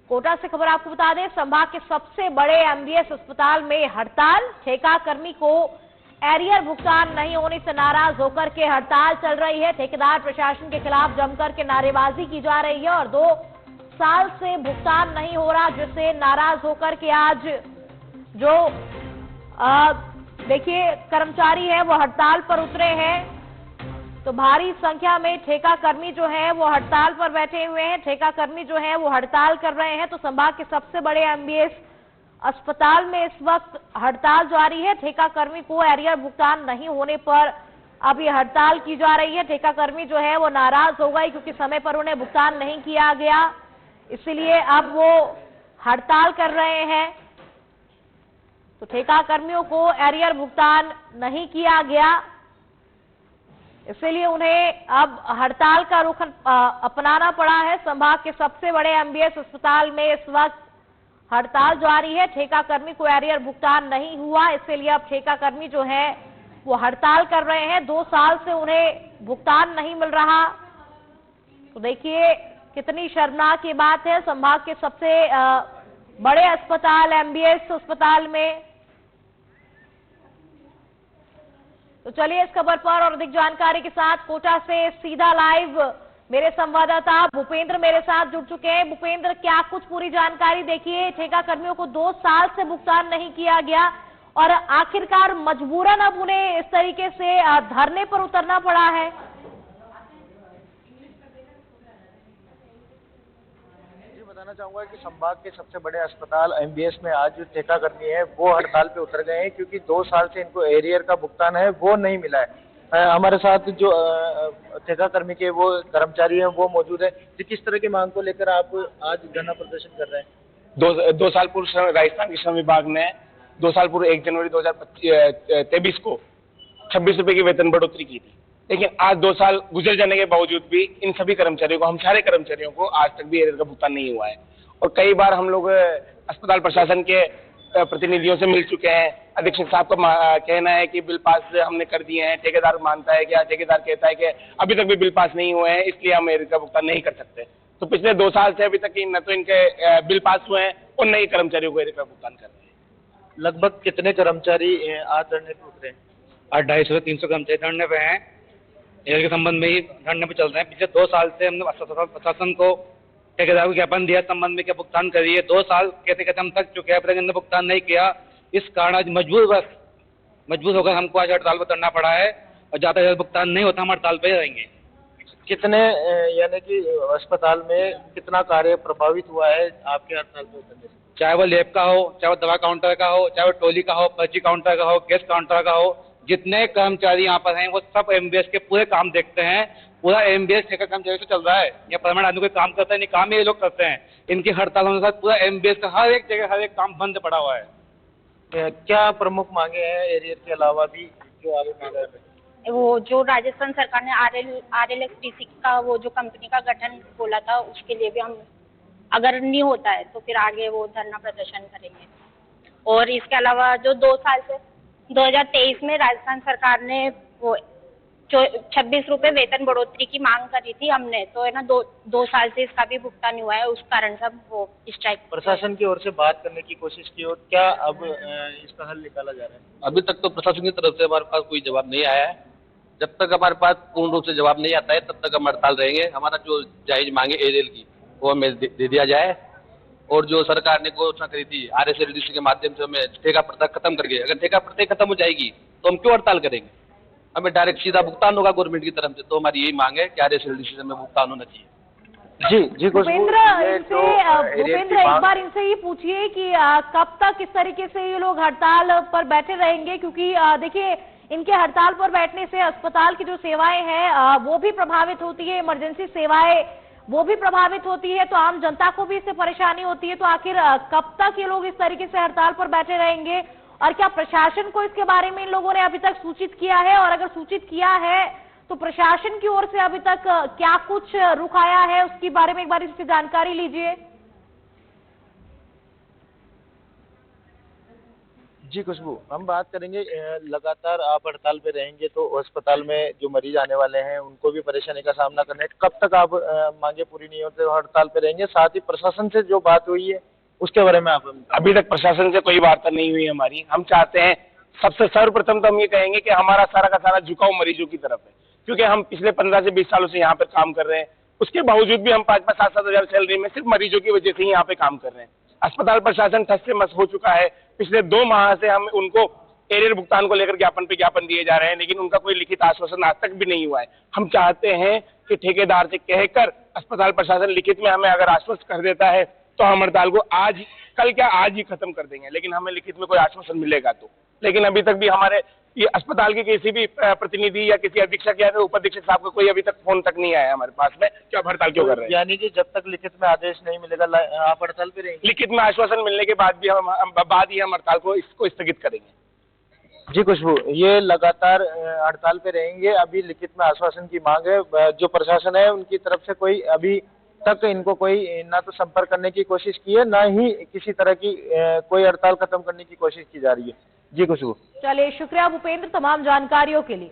कोटा से खबर आपको बता दें, संभाग के सबसे बड़े एमबीएस अस्पताल में हड़ताल। ठेका कर्मी को एरियर भुगतान नहीं होने से नाराज होकर के हड़ताल चल रही है। ठेकेदार प्रशासन के खिलाफ जमकर के नारेबाजी की जा रही है और 2 साल से भुगतान नहीं हो रहा, जिससे नाराज होकर के आज जो देखिए कर्मचारी है वो हड़ताल पर उतरे हैं। तो भारी संख्या में ठेका कर्मी जो है वो हड़ताल पर बैठे हुए हैं। ठेका कर्मी जो है वो हड़ताल कर रहे हैं। तो संभाग के सबसे बड़े एमबीएस अस्पताल में इस वक्त हड़ताल जारी है। ठेका कर्मी को एरियर भुगतान नहीं होने पर अब ये हड़ताल की जा रही है। ठेका कर्मी जो है वो नाराज हो गए क्योंकि समय पर उन्हें भुगतान नहीं किया गया, इसलिए अब वो हड़ताल कर रहे हैं। तो ठेका कर्मियों को एरियर भुगतान नहीं किया गया, इसलिए उन्हें अब हड़ताल का रुख अपनाना पड़ा है। संभाग के सबसे बड़े एमबीएस अस्पताल में इस वक्त हड़ताल जारी है। ठेका कर्मी को एरियर भुगतान नहीं हुआ, इसलिए अब ठेका कर्मी जो है वो हड़ताल कर रहे हैं। 2 साल से उन्हें भुगतान नहीं मिल रहा। तो देखिए कितनी शर्मनाक ये बात है। संभाग के सबसे बड़े अस्पताल एमबीएस अस्पताल में। तो चलिए इस खबर पर और अधिक जानकारी के साथ कोटा से सीधा लाइव मेरे संवाददाता भूपेंद्र मेरे साथ जुड़ चुके हैं। भूपेंद्र, क्या कुछ पूरी जानकारी? देखिए ठेका कर्मियों को 2 साल से भुगतान नहीं किया गया और आखिरकार मजबूरन अब उन्हें इस तरीके से धरने पर उतरना पड़ा है। बताना चाहूंगा कि संभाग के सबसे बड़े अस्पताल एमबीएस में आज जो ठेका कर्मी है वो हड़ताल पे उतर गए हैं क्योंकि 2 साल से इनको एरियर का भुगतान है वो नहीं मिला है। हमारे साथ जो ठेका कर्मी के वो कर्मचारी हैं वो मौजूद है। तो किस तरह की मांग को लेकर आप आज धरना प्रदर्शन कर रहे हैं? 2 साल पूर्व राजस्थान के श्रम विभाग ने 2 साल पूर्व 1 जनवरी 2023 को 26 रुपए की वेतन बढ़ोतरी की थी, लेकिन आज 2 साल गुजर जाने के बावजूद भी इन सभी कर्मचारियों को, हम सारे कर्मचारियों को आज तक भी एरियर का भुगतान नहीं हुआ है। और कई बार हम लोग अस्पताल प्रशासन के प्रतिनिधियों से मिल चुके हैं। अधीक्षक साहब का कहना है कि बिल पास हमने कर दिए हैं। ठेकेदार मानता है, क्या ठेकेदार कहता है कि अभी तक भी बिल पास नहीं हुए हैं, इसलिए हम एरियर का भुगतान नहीं कर सकते। तो पिछले 2 साल से अभी तक न तो इनके बिल पास हुए हैं और न ही कर्मचारियों को एरियर का भुगतान कर रहे हैं। लगभग कितने कर्मचारी आज धरने पर उतरे? आज 250 से 300 कर्मचारी धरने पे हैं। एरियर के संबंध में ही धरने पे चल रहे हैं। पिछले 2 साल से हमने प्रशासन को ठेकेदार को ज्ञापन दिया संबंध में क्या भुगतान करिए। 2 साल कहते कहते हम थक चुके हैं, पर इन्होंने भुगतान नहीं किया। इस कारण आज मजबूर होकर हमको आज हड़ताल पर उतरना पड़ा है और जब तक भुगतान नहीं होता हम हड़ताल पे रहेंगे। कितने यानी कि अस्पताल में कितना कार्य प्रभावित हुआ है आपके हड़ताल पे उतरने से? चाहे वो लैब का हो, चाहे वो दवा काउंटर का हो, चाहे वो टोली का हो, पर्ची काउंटर का हो, गैस काउंटर का हो, जितने कर्मचारी यहाँ पर हैं वो सब एमबीएस के पूरे काम देखते हैं। पूरा एमबीएस ठेका कर्मचारी से चल रहा है। या परमानेंट आदमी कोई काम करता है नहीं, काम ये लोग करते हैं। इनकी हड़ताल होने के साथ पूरा एमबीएस का हर एक जगह हर एक काम बंद पड़ा हुआ है। क्या प्रमुख मांगे हैं एरियर के अलावा भी जो आप मांग रहे हैं? वो जो राजस्थान सरकार ने RLXDC का वो जो कंपनी का गठन बोला था, उसके लिए भी हम अगर नहीं होता है तो फिर आगे वो धरना प्रदर्शन करेंगे। और इसके अलावा जो 2 साल से 2023 में राजस्थान सरकार ने वो 26 रुपए वेतन बढ़ोतरी की मांग करी थी हमने, तो है ना 2 साल से इसका भी भुगतान हुआ है। उस कारण से वो स्ट्राइक प्रशासन की ओर से बात करने की कोशिश की और क्या अब इसका हल निकाला जा रहा है? अभी तक तो प्रशासन की तरफ से हमारे पास कोई जवाब नहीं आया है। जब तक हमारे पास पूर्ण रूप से जवाब नहीं आता है तब तक हम हड़ताल रहेंगे। हमारा जो जायज मांगे एरियल की वो हमें दे दिया जाए। और जो सरकार ने घोषणा करी थी RSLDC के माध्यम से हमें ठेका प्रथा खत्म करके, अगर ठेका प्रथा खत्म हो जाएगी तो हम क्यों हड़ताल करेंगे? हमें डायरेक्ट सीधा भुगतान होगा गवर्नमेंट की तरफ से। तो हमारी यही मांग है कि RSLDC से हमें भुगतान होना चाहिए। जी भूपेंद्र, एक बार इनसे ये पूछिए कि कब तक इस तरीके से ये लोग हड़ताल पर बैठे रहेंगे? क्योंकि देखिए इनके हड़ताल पर बैठने से अस्पताल की जो सेवाएं हैं वो भी प्रभावित होती है, इमरजेंसी सेवाएं वो भी प्रभावित होती है, तो आम जनता को भी इससे परेशानी होती है। तो आखिर कब तक ये लोग इस तरीके से हड़ताल पर बैठे रहेंगे और क्या प्रशासन को इसके बारे में इन लोगों ने अभी तक सूचित किया है? और अगर सूचित किया है तो प्रशासन की ओर से अभी तक क्या कुछ रुख आया है उसके बारे में एक बार इसकी जानकारी लीजिए। जी खुशबू, हम बात करेंगे लगातार आप हड़ताल पे रहेंगे तो अस्पताल में जो मरीज आने वाले हैं उनको भी परेशानी का सामना करना है। कब तक आप मांगे पूरी नहीं होते तो हड़ताल पे रहेंगे? साथ ही प्रशासन से जो बात हुई है उसके बारे में आप अभी तक प्रशासन से कोई वार्ता नहीं हुई हमारी। हम चाहते हैं, सबसे सर्वप्रथम तो हम ये कहेंगे कि हमारा सारा का सारा झुकाव मरीजों की तरफ है, क्योंकि हम पिछले 15 से 20 सालों से यहाँ पर काम कर रहे हैं। उसके बावजूद भी हम 5-5, 7-7 हजार सैलरी में सिर्फ मरीजों की वजह से ही यहाँ पे काम कर रहे हैं। अस्पताल प्रशासन ठस से मस हो चुका है। पिछले 2 माह से हम उनको एरियर भुगतान को लेकर ज्ञापन पे ज्ञापन दिए जा रहे हैं, लेकिन उनका कोई लिखित आश्वासन आज तक भी नहीं हुआ है। हम चाहते हैं कि ठेकेदार से कहकर अस्पताल प्रशासन लिखित में हमें अगर आश्वस्त कर देता है तो हम हड़ताल को आज, कल क्या आज ही खत्म कर देंगे, लेकिन हमें लिखित में कोई आश्वासन मिलेगा तो। लेकिन अभी तक भी हमारे ये अस्पताल के किसी भी प्रतिनिधि या किसी अधीक्षक या उपाधीक्षक साहब का कोई अभी तक फोन तक नहीं आया हमारे पास में कि आप हड़ताल क्यों कर रहे हैं। यानी कि जब तक लिखित में आदेश नहीं मिलेगा आप हड़ताल पे रहेंगे? लिखित में आश्वासन मिलने के बाद भी हम हड़ताल को इसको स्थगित करेंगे। जी खुशबू, ये लगातार हड़ताल पे रहेंगे। अभी लिखित में आश्वासन की मांग है। जो प्रशासन है उनकी तरफ से कोई अभी तक इनको कोई ना तो संपर्क करने की कोशिश की है, ना ही किसी तरह की कोई हड़ताल खत्म करने की कोशिश की जा रही है। जी खुशबू। चलिए, शुक्रिया भूपेंद्र तमाम जानकारियों के लिए।